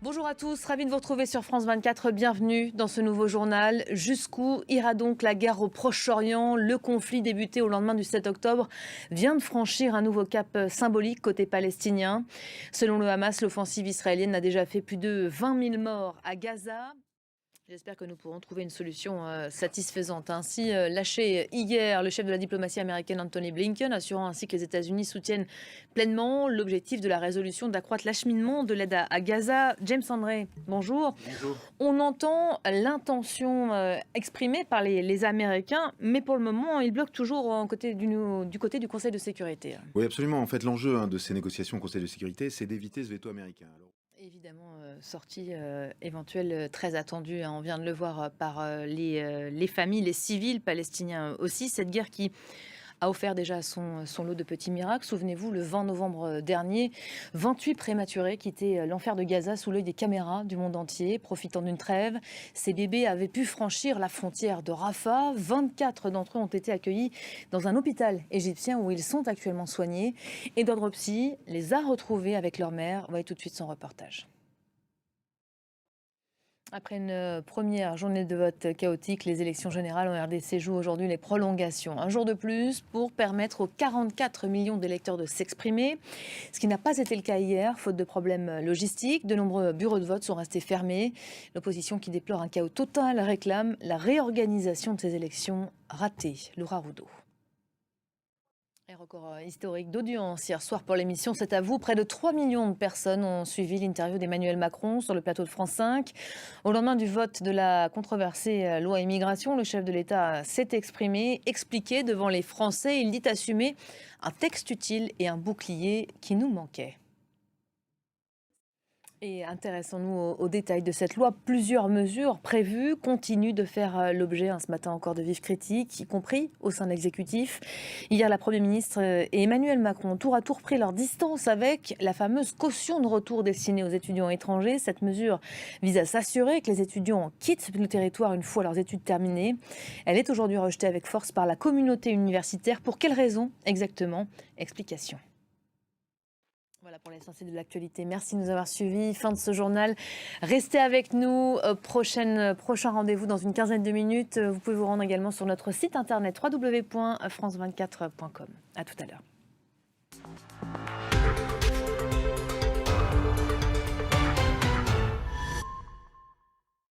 Bonjour à tous, ravi de vous retrouver sur France 24. Bienvenue dans ce nouveau journal. Jusqu'où ira donc la guerre au Proche-Orient? Le conflit débuté au lendemain du 7 octobre vient de franchir un nouveau cap symbolique côté palestinien. Selon le Hamas, l'offensive israélienne a déjà fait plus de 20 000 morts à Gaza. J'espère que nous pourrons trouver une solution satisfaisante. Ainsi, lâché hier, le chef de la diplomatie américaine Anthony Blinken, assurant ainsi que les États-Unis soutiennent pleinement l'objectif de la résolution d'accroître l'acheminement de l'aide à Gaza. James André, bonjour. Bonjour. On entend l'intention exprimée par les Américains, mais pour le moment, ils bloquent toujours du côté du Conseil de sécurité. Oui, absolument. En fait, l'enjeu de ces négociations au Conseil de sécurité, c'est d'éviter ce veto américain. Évidemment, sortie éventuelle très attendue, hein, on vient de le voir par les familles, les civils palestiniens aussi. Cette guerre qui a offert déjà son lot de petits miracles. Souvenez-vous, le 20 novembre dernier, 28 prématurés quittaient l'enfer de Gaza sous l'œil des caméras du monde entier, profitant d'une trêve. Ces bébés avaient pu franchir la frontière de Rafah. 24 d'entre eux ont été accueillis dans un hôpital égyptien où ils sont actuellement soignés. Et d'ordre psy les a retrouvés avec leur mère. Voyez tout de suite son reportage. Après une première journée de vote chaotique, les élections générales en RDC jouent aujourd'hui les prolongations. Un jour de plus pour permettre aux 44 millions d'électeurs de s'exprimer, ce qui n'a pas été le cas hier, faute de problèmes logistiques. De nombreux bureaux de vote sont restés fermés. L'opposition, qui déplore un chaos total, réclame la réorganisation de ces élections ratées. Laura Roudot. Un record historique d'audience hier soir pour l'émission C'est à vous. Près de 3 millions de personnes ont suivi l'interview d'Emmanuel Macron sur le plateau de France 5. Au lendemain du vote de la controversée loi immigration, le chef de l'État s'est exprimé, expliqué devant les Français. Il dit assumer un texte utile et un bouclier qui nous manquait. Et intéressons-nous aux détails de cette loi. Plusieurs mesures prévues continuent de faire l'objet ce matin encore de vives critiques, y compris au sein de l'exécutif. Hier, la Première ministre et Emmanuel Macron ont tour à tour pris leur distance avec la fameuse caution de retour destinée aux étudiants étrangers. Cette mesure vise à s'assurer que les étudiants quittent le territoire une fois leurs études terminées. Elle est aujourd'hui rejetée avec force par la communauté universitaire. Pour quelles raisons exactement? Explication. Voilà pour l'essentiel de l'actualité. Merci de nous avoir suivis. Fin de ce journal. Restez avec nous. Prochain rendez-vous dans une quinzaine de minutes. Vous pouvez vous rendre également sur notre site internet www.france24.com. À tout à l'heure.